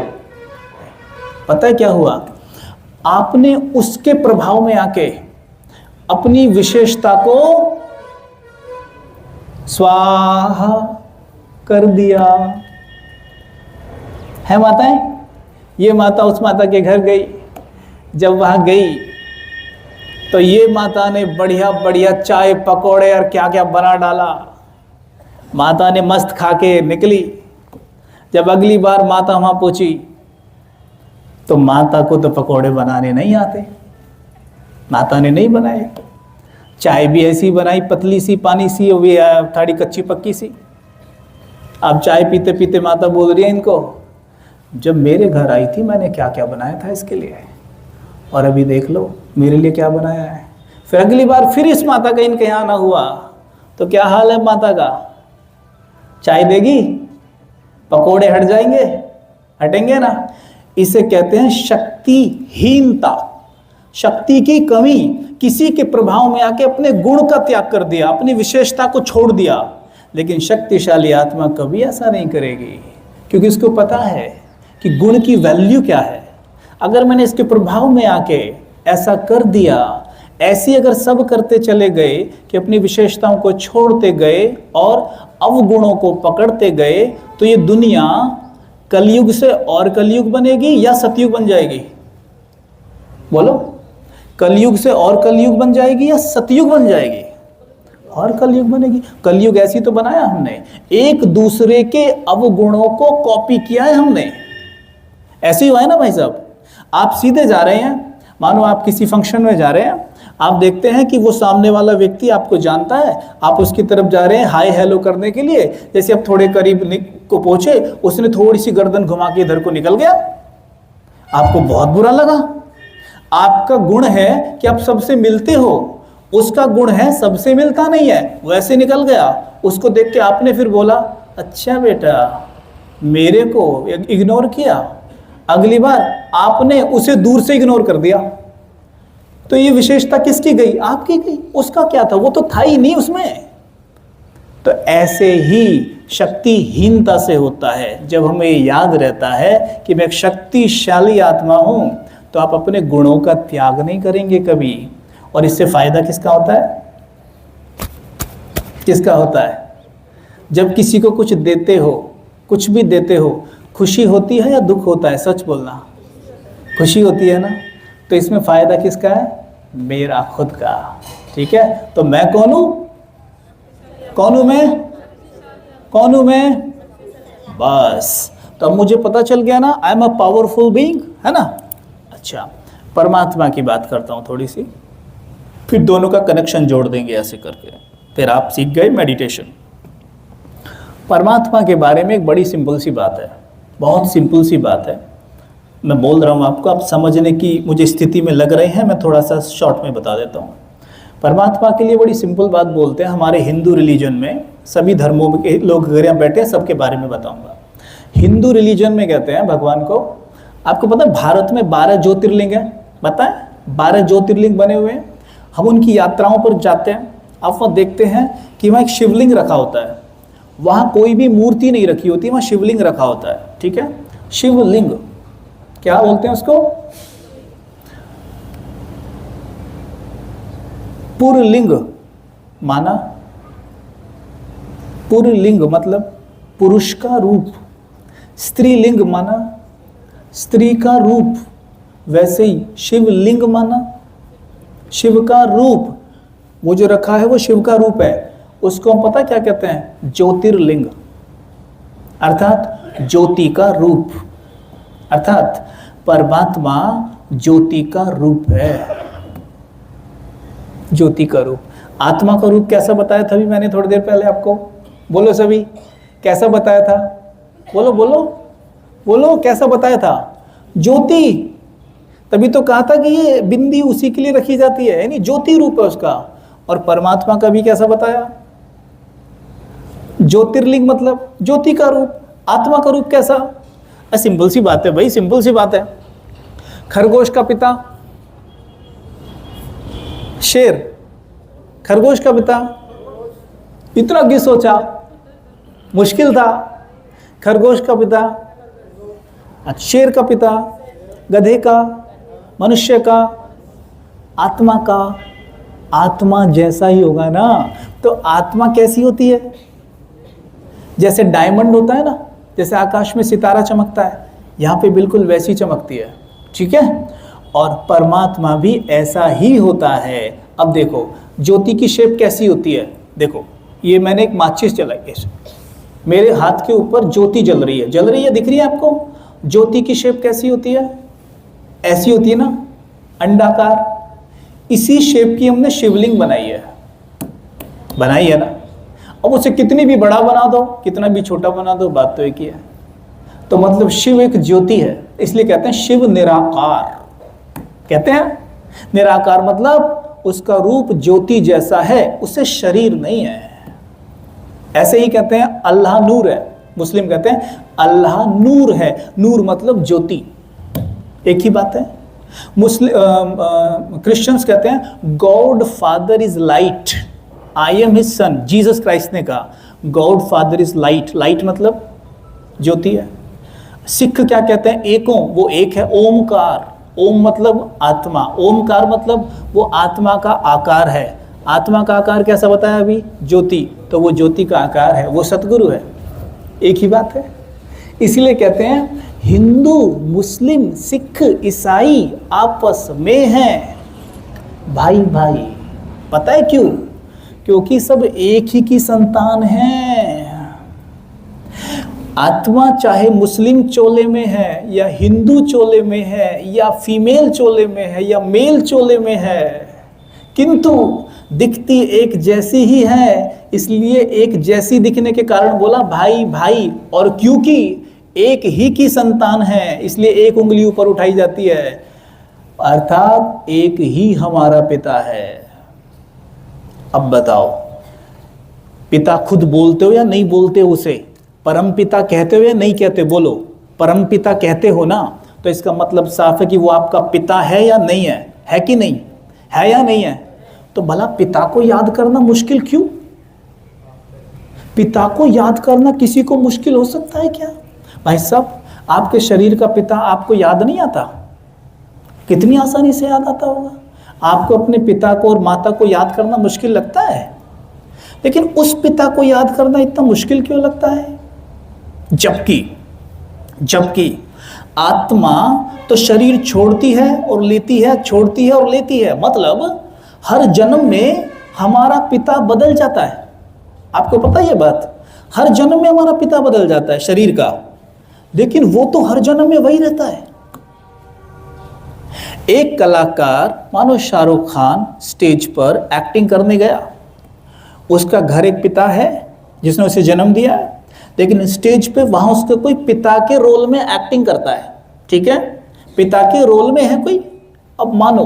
[SPEAKER 2] पता है क्या हुआ? आपने उसके प्रभाव में आके अपनी विशेषता को स्वाहा कर दिया है। माताएं, ये माता उस माता के घर गई। जब वहां गई तो ये माता ने बढ़िया बढ़िया चाय पकौड़े और क्या क्या बना डाला। माता ने मस्त खा के निकली। जब अगली बार माता वहां पहुंची तो माता को तो पकौड़े बनाने नहीं आते, माता ने नहीं बनाए। चाय भी ऐसी बनाई, पतली सी, पानी सी, वो थोड़ी कच्ची पक्की सी। अब चाय पीते पीते माता बोल रही है इनको, जब मेरे घर आई थी मैंने क्या क्या बनाया था इसके लिए, और अभी देख लो मेरे लिए क्या बनाया है। फिर अगली बार फिर इस माता का इनके यहाँ ना हुआ तो क्या हाल है माता का? चाय देगी, पकोड़े हट जाएंगे, हटेंगे ना। इसे कहते हैं शक्तिहीनता, शक्ति की कमी। किसी के प्रभाव में आके अपने गुण का त्याग कर दिया, अपनी विशेषता को छोड़ दिया। लेकिन शक्तिशाली आत्मा कभी ऐसा नहीं करेगी, क्योंकि उसको पता है कि गुण की वैल्यू क्या है। अगर मैंने इसके प्रभाव में आके ऐसा कर दिया, ऐसी अगर सब करते चले गए कि अपनी विशेषताओं को छोड़ते गए और अवगुणों को पकड़ते गए, तो ये दुनिया कलयुग से और कलयुग बनेगी या सतयुग बन जाएगी? बोलो, कलयुग से और कलयुग बन जाएगी या सतयुग बन जाएगी? और कलयुग बनेगी। कलयुग ऐसी तो बनाया हमने, एक दूसरे के अवगुणों को कॉपी किया है हमने। ऐसे ही हुआ है ना भाई साहब। आप सीधे जा रहे हैं, मानो आप किसी फंक्शन में जा रहे हैं, आप देखते हैं कि वो सामने वाला व्यक्ति आपको जानता है, आप उसकी तरफ जा रहे हैं हाय हेलो करने के लिए। जैसे आप थोड़े करीब को पहुंचे, उसने थोड़ी सी गर्दन घुमा के इधर को निकल गया, आपको बहुत बुरा लगा। आपका गुण है कि आप सबसे मिलते हो, उसका गुण है सबसे मिलता नहीं है, वैसे निकल गया। उसको देख के आपने फिर बोला, अच्छा बेटा, मेरे को इग्नोर किया। अगली बार आपने उसे दूर से इग्नोर कर दिया। तो ये विशेषता किसकी गई? आपकी गई। उसका क्या था? वो तो था ही नहीं उसमें। तो ऐसे ही शक्तिहीनता से होता है। जब हमें याद रहता है कि मैं एक शक्तिशाली आत्मा हूं, तो आप अपने गुणों का त्याग नहीं करेंगे कभी। और इससे फायदा किसका होता है? किसका होता है? जब किसी को कुछ देते हो, कुछ भी देते हो, खुशी होती है या दुख होता है? सच बोलना। खुशी होती है ना। तो इसमें फायदा किसका है? मेरा खुद का। ठीक है। तो मैं कौन हूं? कौन हूं मैं? कौन हूं मैं? बस। तो अब मुझे पता चल गया ना, I am a powerful being, है ना। अच्छा, परमात्मा की बात करता हूं थोड़ी सी, फिर दोनों का कनेक्शन जोड़ देंगे ऐसे करके। फिर आप सीख गए मेडिटेशन। परमात्मा के बारे में एक बड़ी सिंपल सी बात है, बहुत सिंपल सी बात है। मैं बोल रहा हूँ आपको, आप समझने की मुझे स्थिति में लग रहे हैं, मैं थोड़ा सा शॉर्ट में बता देता हूँ। परमात्मा के लिए बड़ी सिंपल बात बोलते हैं। हमारे हिंदू रिलीजन में, सभी धर्मों के लोग अगर यहाँ बैठे हैं, सबके बारे में बताऊंगा। हिंदू रिलीजन में कहते हैं भगवान को, आपको पता है भारत में 12 ज्योतिर्लिंग है, पता है? 12 ज्योतिर्लिंग बने हुए हैं। हम उनकी यात्राओं पर जाते हैं, आप वहाँ देखते हैं कि वहाँ एक शिवलिंग रखा होता है। वहाँ कोई भी मूर्ति नहीं रखी होती, वहाँ शिवलिंग रखा होता है। ठीक है, शिवलिंग क्या बोलते हैं उसको? पुरलिंग माना, पुरलिंग मतलब पुरुष का रूप, स्त्रीलिंग माना स्त्री का रूप, वैसे ही शिवलिंग माना शिव का रूप। वो जो रखा है वो शिव का रूप है। उसको हम पता क्या कहते हैं? ज्योतिर्लिंग, अर्थात ज्योति का रूप। अर्थात परमात्मा ज्योति का रूप है। ज्योति का रूप। आत्मा का रूप कैसा बताया था अभी मैंने थोड़ी देर पहले आपको? बोलो सभी, कैसा बताया था? बोलो बोलो बोलो, कैसा बताया था? ज्योति। तभी तो कहा था कि ये बिंदी उसी के लिए रखी जाती है, यानी ज्योति रूप है उसका। और परमात्मा का भी कैसा बताया? ज्योतिर्लिंग मतलब ज्योति का रूप। आत्मा का रूप कैसा? सिंपल सी बात है भाई, सिंपल सी बात है। खरगोश का पिता शेर, खरगोश का पिता, इतना क्यों सोचा? मुश्किल था। खरगोश का पिता, शेर का पिता, गधे का, मनुष्य का, आत्मा का। आत्मा जैसा ही होगा ना। तो आत्मा कैसी होती है? जैसे डायमंड होता है ना, जैसे आकाश में सितारा चमकता है, यहाँ पे बिल्कुल वैसी चमकती है। ठीक है। और परमात्मा भी ऐसा ही होता है। अब देखो ज्योति की शेप कैसी होती है। देखो ये मैंने एक माचिस जलाई है, मेरे हाथ के ऊपर ज्योति जल रही है, जल रही है, दिख रही है आपको? ज्योति की शेप कैसी होती है? ऐसी होती है ना, अंडाकार। इसी शेप की हमने शिवलिंग बनाई है ना। अब उसे कितनी भी बड़ा बना दो, कितना भी छोटा बना दो, बात तो एक ही है। तो मतलब शिव एक ज्योति है, इसलिए कहते हैं शिव निराकार। कहते हैं निराकार मतलब उसका रूप ज्योति जैसा है, उससे शरीर नहीं है। ऐसे ही कहते हैं अल्लाह नूर है, मुस्लिम कहते हैं अल्लाह नूर है। नूर मतलब ज्योति, एक ही बात है। क्रिश्चियंस कहते हैं God father is light, I am his son. Jesus Christ ने कहा God father is light. Light मतलब ज्योति है। सिख क्या कहते हैं? एको, वो एक है, ओमकार। ओम मतलब आत्मा, ओमकार मतलब वो आत्मा का आकार है। आत्मा का आकार कैसा बताया अभी? ज्योति। तो वो ज्योति का आकार है, वो सतगुरु है। एक ही बात है। इसलिए कहते हैं हिंदू, मुस्लिम, सिख, ईसाई आपस में हैं भाई भाई। पता है क्यों? क्योंकि सब एक ही की संतान हैं। आत्मा चाहे मुस्लिम चोले में है या हिंदू चोले में है या फीमेल चोले में है या मेल चोले में है, किंतु दिखती एक जैसी ही है। इसलिए एक जैसी दिखने के कारण बोला भाई भाई, और क्योंकि एक ही की संतान है इसलिए एक उंगली ऊपर उठाई जाती है, अर्थात एक ही हमारा पिता है। अब बताओ, पिता खुद बोलते हो या नहीं बोलते हो? उसे परम पिता कहते हो या नहीं कहते? बोलो, परम पिता कहते हो ना, तो इसका मतलब साफ है कि वो आपका पिता है या नहीं है? है कि नहीं है? या नहीं है? तो भला पिता को याद करना मुश्किल क्यों? पिता को याद करना किसी को मुश्किल हो सकता है क्या? भाई साहब, आपके शरीर का पिता आपको याद नहीं आता? कितनी आसानी से याद आता होगा। आपको अपने पिता को और माता को याद करना मुश्किल लगता है, लेकिन उस पिता को याद करना इतना मुश्किल क्यों लगता है? जबकि आत्मा तो शरीर छोड़ती है और लेती है, छोड़ती है और लेती है। मतलब हर जन्म में हमारा पिता बदल जाता है। आपको पता है ये बात? हर जन्म में हमारा पिता बदल जाता है शरीर का, लेकिन वो तो हर जन्म में वही रहता है। एक कलाकार, मानो शाहरुख खान, स्टेज पर एक्टिंग करने गया। उसका घर एक पिता है जिसने उसे जन्म दिया है, लेकिन स्टेज पे वहां उसके कोई पिता के रोल में एक्टिंग करता है। ठीक है, पिता के रोल में है कोई। अब मानो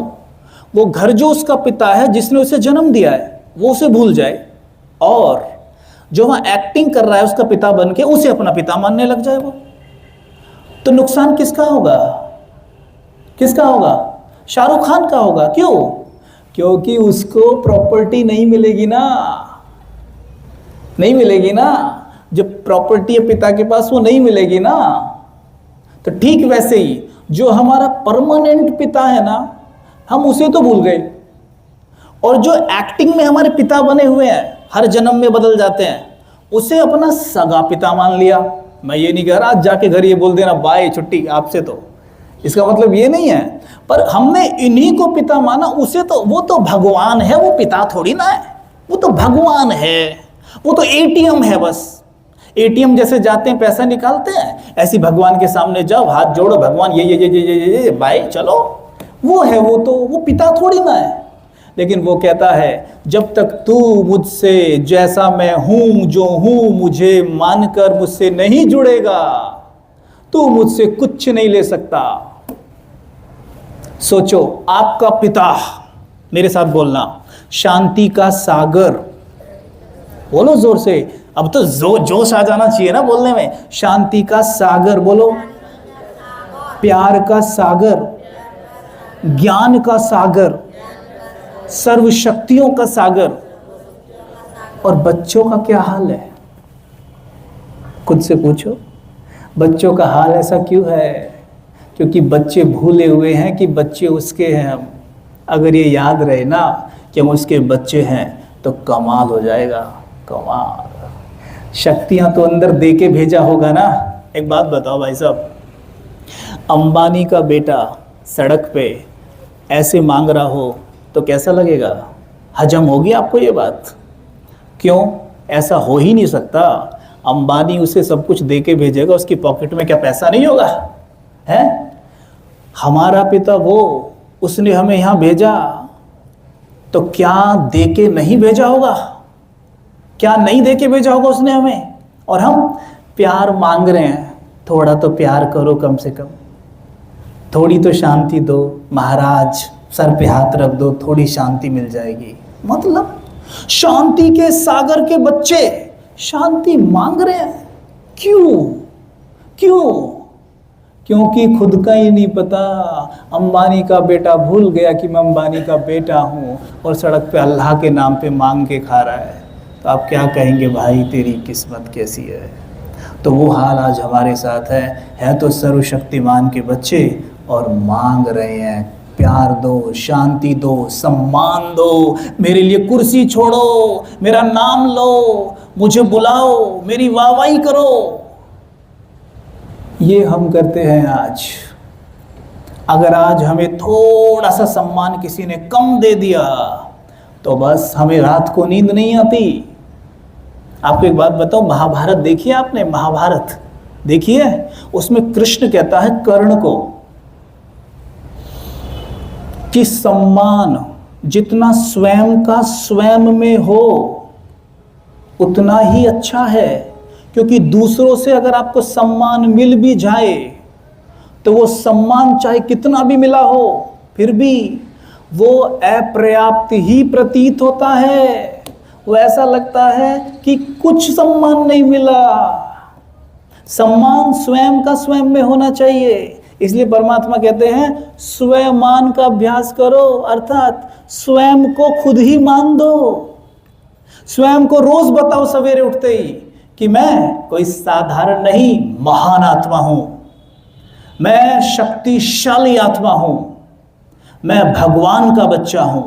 [SPEAKER 2] वो घर जो उसका पिता है जिसने उसे जन्म दिया है वो उसे भूल जाए, और जो वहां एक्टिंग कर रहा है उसका पिता बन के उसे अपना पिता मानने लग जाए वो, तो नुकसान किसका होगा? किसका होगा? शाहरुख खान का होगा। क्यों? क्योंकि उसको प्रॉपर्टी नहीं मिलेगी ना, नहीं मिलेगी ना। जो प्रॉपर्टी है पिता के पास वो नहीं मिलेगी ना। तो ठीक वैसे ही जो हमारा परमानेंट पिता है ना, हम उसे तो भूल गए, और जो एक्टिंग में हमारे पिता बने हुए हैं, हर जन्म में बदल जाते हैं, उसे अपना सगा पिता मान लिया। मैं ये नहीं कह रहा आज जाके घर ये बोल देना बाय छुट्टी आपसे, तो इसका मतलब ये नहीं है, पर हमने इन्हीं को पिता माना। उसे तो, वो तो भगवान है, वो पिता थोड़ी ना है। वो तो भगवान है, वो तो एटीएम है बस। एटीएम जैसे जाते हैं पैसा निकालते हैं, ऐसी भगवान के सामने जाओ, हाथ जोड़ो, भगवान ये बाय चलो, वो है। वो तो, वो पिता थोड़ी ना है। लेकिन वो कहता है जब तक तू मुझसे जैसा मैं हूं, जो हूं, मुझे मानकर मुझसे नहीं जुड़ेगा, तू मुझसे कुछ नहीं ले सकता। सोचो, आपका पिता, मेरे साथ बोलना, शांति का सागर। बोलो जोर से, अब तो जोश आ जाना चाहिए ना बोलने में। शांति का सागर बोलो, प्यार का सागर, ज्ञान का सागर, सर्वशक्तियों का सागर। और बच्चों का क्या हाल है? खुद से पूछो, बच्चों का हाल ऐसा क्यों है? क्योंकि बच्चे भूले हुए हैं कि बच्चे उसके हैं हम। अगर ये याद रहे ना कि हम उसके बच्चे हैं तो कमाल हो जाएगा, कमाल। शक्तियां तो अंदर दे के भेजा होगा ना। एक बात बताओ भाई साहब, अंबानी का बेटा सड़क पे ऐसे मांग रहा हो तो कैसा लगेगा? हजम होगी आपको ये बात? क्यों? ऐसा हो ही नहीं सकता। अंबानी उसे सब कुछ दे के भेजेगा, उसकी पॉकेट में क्या पैसा नहीं होगा? है हमारा पिता वो, उसने हमें यहाँ भेजा तो क्या दे के नहीं भेजा होगा? क्या नहीं दे के भेजा होगा उसने हमें? और हम प्यार मांग रहे हैं, थोड़ा तो प्यार करो कम से कम, थोड़ी तो शांति दो महाराज, सर पे हाथ रख दो, थोड़ी शांति मिल जाएगी। मतलब शांति के सागर के बच्चे शांति मांग रहे हैं। क्यों? क्यों? क्योंकि खुद का ही नहीं पता। अंबानी का बेटा भूल गया कि मैं अंबानी का बेटा हूँ, और सड़क पे अल्लाह के नाम पे मांग के खा रहा है। तो आप क्या कहेंगे भाई, तेरी किस्मत कैसी है? तो वो हाल आज हमारे साथ है तो सर्वशक्तिमान के बच्चे और मांग रहे हैं प्यार दो, शांति दो, सम्मान दो, मेरे लिए कुर्सी छोड़ो, मेरा नाम लो, मुझे बुलाओ, मेरी वाहवाही करो। ये हम करते हैं आज। अगर आज हमें थोड़ा सा सम्मान किसी ने कम दे दिया तो बस हमें रात को नींद नहीं आती। आपको एक बात बताओ, महाभारत देखिए आपने? महाभारत देखिए, उसमें कृष्ण कहता है कर्ण को कि सम्मान जितना स्वयं का स्वयं में हो उतना ही अच्छा है, क्योंकि दूसरों से अगर आपको सम्मान मिल भी जाए तो वो सम्मान चाहे कितना भी मिला हो फिर भी वो अपर्याप्त ही प्रतीत होता है। वो ऐसा लगता है कि कुछ सम्मान नहीं मिला। सम्मान स्वयं का स्वयं में होना चाहिए। इसलिए परमात्मा कहते हैं स्वयं का अभ्यास करो, अर्थात स्वयं को खुद ही मान दो। स्वयं को रोज बताओ सवेरे उठते ही कि मैं कोई साधारण नहीं, महान आत्मा हूं, मैं शक्तिशाली आत्मा हूं, मैं भगवान का बच्चा हूं,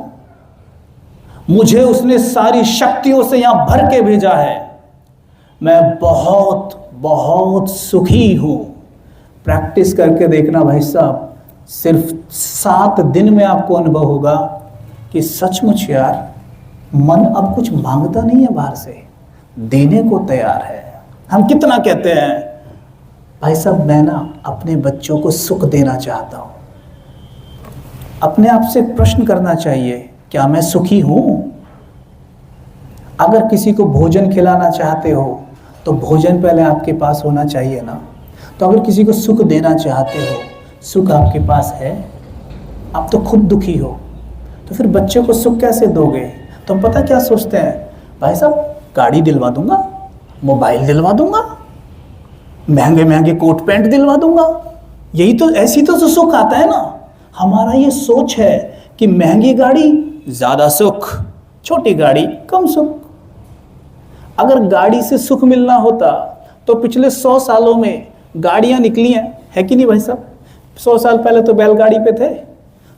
[SPEAKER 2] मुझे उसने सारी शक्तियों से यहां भर के भेजा है, मैं बहुत बहुत सुखी हूं। प्रैक्टिस करके देखना भाई साहब, सिर्फ 7 दिन में आपको अनुभव होगा कि सचमुच यार मन अब कुछ मांगता नहीं है, बाहर से देने को तैयार है। हम कितना कहते हैं भाई साहब मैं ना अपने बच्चों को सुख देना चाहता हूं। अपने आप से प्रश्न करना चाहिए, क्या मैं सुखी हूं? अगर किसी को भोजन खिलाना चाहते हो तो भोजन पहले आपके पास होना चाहिए ना। तो अगर किसी को सुख देना चाहते हो, सुख आपके पास है, आप तो खुद दुखी हो, तो फिर बच्चे को सुख कैसे दोगे? तो हम पता क्या सोचते हैं, भाई साहब गाड़ी दिलवा दूंगा, मोबाइल दिलवा दूंगा, महंगे महंगे कोट पैंट दिलवा दूंगा। यही तो, ऐसी तो सुख आता है ना। हमारा ये सोच है कि महंगी गाड़ी ज्यादा सुख, छोटी गाड़ी कम सुख। अगर गाड़ी से सुख मिलना होता तो पिछले 100 सालों में गाड़ियां निकली हैं, है कि नहीं भाई साहब? 100 साल पहले तो बैलगाड़ी पे थे,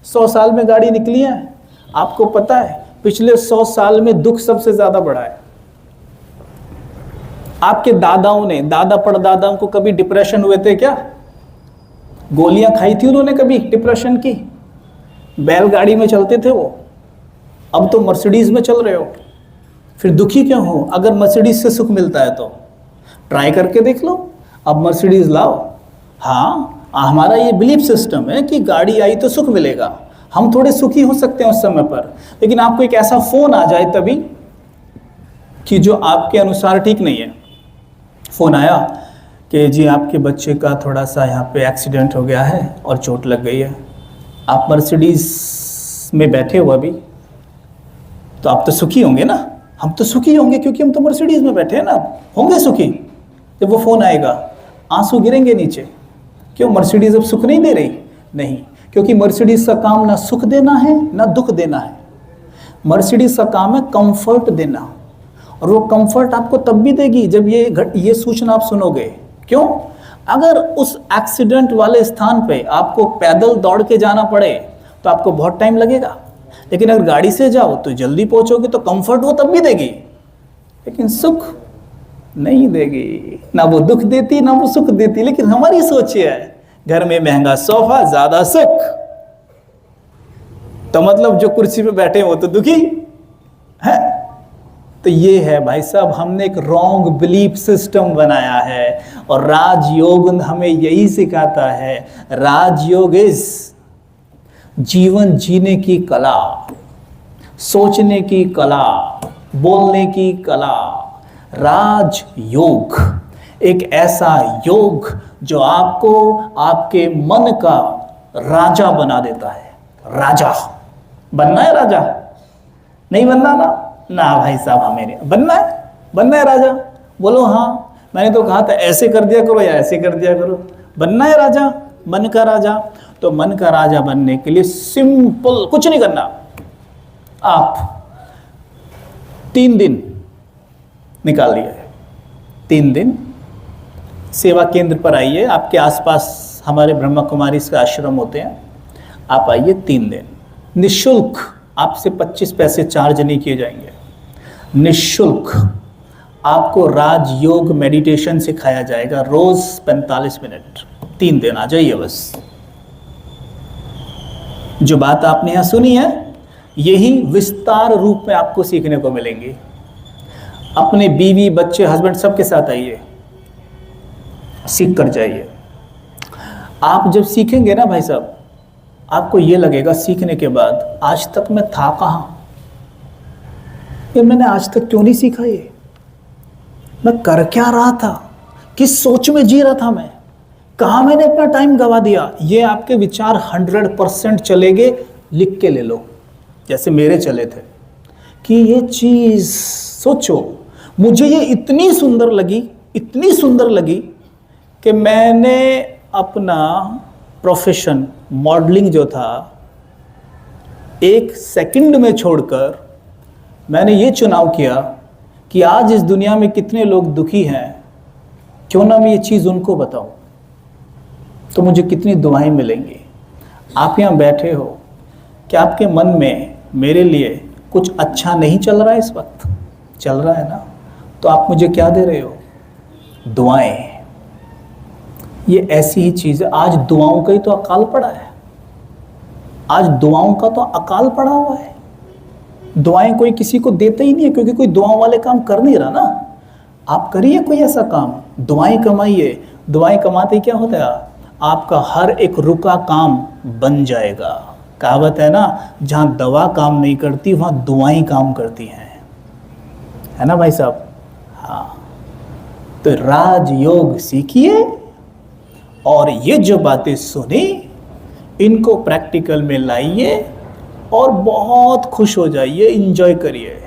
[SPEAKER 2] 100 साल में गाड़ी निकली है। आपको पता है पिछले 100 साल में दुख सबसे ज्यादा बढ़ा है। आपके दादाओं ने, दादा परदादाओं को कभी डिप्रेशन हुए थे क्या? गोलियां खाई थी उन्होंने कभी डिप्रेशन की? बैलगाड़ी में चलते थे वो, अब तो मर्सिडीज में चल रहे हो, फिर दुखी क्यों हो? अगर मर्सिडीज से सुख मिलता है तो ट्राई करके देख लो, अब मर्सिडीज लाओ। हाँ, हमारा ये बिलीफ सिस्टम है कि गाड़ी आई तो सुख मिलेगा, हम थोड़े सुखी हो सकते हैं उस समय पर, लेकिन आपको एक ऐसा फोन आ जाए तभी कि जो आपके अनुसार ठीक नहीं है। फोन आया कि जी आपके बच्चे का थोड़ा सा यहाँ पे एक्सीडेंट हो गया है और चोट लग गई है, आप मर्सिडीज में बैठे हो अभी, तो आप तो सुखी होंगे ना। हम तो सुखी होंगे क्योंकि हम तो मर्सिडीज में बैठे हैं ना, होंगे सुखी। जब वो फोन आएगा आंसू गिरेंगे नीचे। क्यों? मर्सिडीज अब सुख नहीं दे रही? नहीं, क्योंकि मर्सिडीज का काम ना सुख देना है ना दुख देना है। मर्सिडीज का काम है कंफर्ट देना, और वो कंफर्ट आपको तब भी देगी जब ये सूचना आप सुनोगे। क्यों? अगर उस एक्सीडेंट वाले स्थान पे आपको पैदल दौड़ के जाना पड़े तो आपको बहुत टाइम लगेगा, लेकिन अगर गाड़ी से जाओ तो जल्दी पहुंचोगे, तो कंफर्ट वो तब भी देगी, लेकिन सुख नहीं देगी। ना वो दुख देती ना वो सुख देती। लेकिन हमारी सोच है घर में महंगा सोफा ज्यादा सुख, तो मतलब जो कुर्सी पे बैठे वो तो दुखी है। तो ये है भाई साहब, हमने एक रॉन्ग बिलीफ सिस्टम बनाया है, और राजयोग हमें यही सिखाता है। राजयोग इज जीवन जीने की कला, सोचने की कला, बोलने की कला। राजयोग एक ऐसा योग जो आपको आपके मन का राजा बना देता है। राजा बनना है, राजा नहीं बनना ना भाई साहब, हमें नहीं बनना है राजा। बोलो हाँ, मैंने तो कहा था ऐसे कर दिया करो या ऐसे कर दिया करो। बनना है राजा, मन का राजा। तो मन का राजा बनने के लिए सिंपल कुछ नहीं करना, आप 3 दिन निकालिए, 3 दिन सेवा केंद्र पर आइए। आपके आसपास हमारे ब्रह्मा कुमारी के आश्रम होते हैं, आप आइए 3 दिन निःशुल्क, आपसे 25 पैसे चार्ज नहीं किए जाएंगे, निःशुल्क आपको राजयोग मेडिटेशन सिखाया जाएगा रोज 45 मिनट, 3 दिन आ जाइए बस। जो बात आपने यहां सुनी है यही विस्तार रूप में आपको सीखने को मिलेंगी। अपने बीवी बच्चे हस्बैंड सबके साथ आइए, सीख कर जाइए। आप जब सीखेंगे ना भाई साहब, आपको ये लगेगा सीखने के बाद आज तक मैं था कहां, ये मैंने आज तक क्यों नहीं सीखा, ये मैं कर क्या रहा था, किस सोच में जी रहा था मैं, कहां मैंने अपना टाइम गवा दिया। ये आपके विचार 100% चलेंगे, लिख के ले लो जैसे मेरे चले थे कि ये चीज सोचो, मुझे ये इतनी सुंदर लगी कि मैंने अपना प्रोफेशन मॉडलिंग जो था 1 सेकंड में छोड़कर मैंने ये चुनाव किया कि आज इस दुनिया में कितने लोग दुखी हैं, क्यों ना मैं ये चीज़ उनको बताऊं, तो मुझे कितनी दुआएं मिलेंगी। आप यहाँ बैठे हो, क्या आपके मन में मेरे लिए कुछ अच्छा नहीं चल रहा है? इस वक्त चल रहा है ना, तो आप मुझे क्या दे रहे हो? दुआएं। ये ऐसी ही चीज़ है, आज दुआओं का ही तो अकाल पड़ा है, आज दुआओं का तो अकाल पड़ा हुआ है। दुआएं कोई किसी को देता ही नहीं है, क्योंकि कोई दुआओं वाले काम कर नहीं रहा ना। आप करिए कोई ऐसा काम, दुआएं कमाइए। दुआएं कमाते क्या होता है, आपका हर एक रुका काम बन जाएगा। कहावत है ना, जहाँ दवा काम नहीं करती वहाँ दुआएं काम करती हैं, है ना भाई साहब? हाँ, तो राजयोग सीखिए और ये जो बातें सुनी इनको प्रैक्टिकल में लाइए और बहुत खुश हो जाइए, एंजॉय करिए।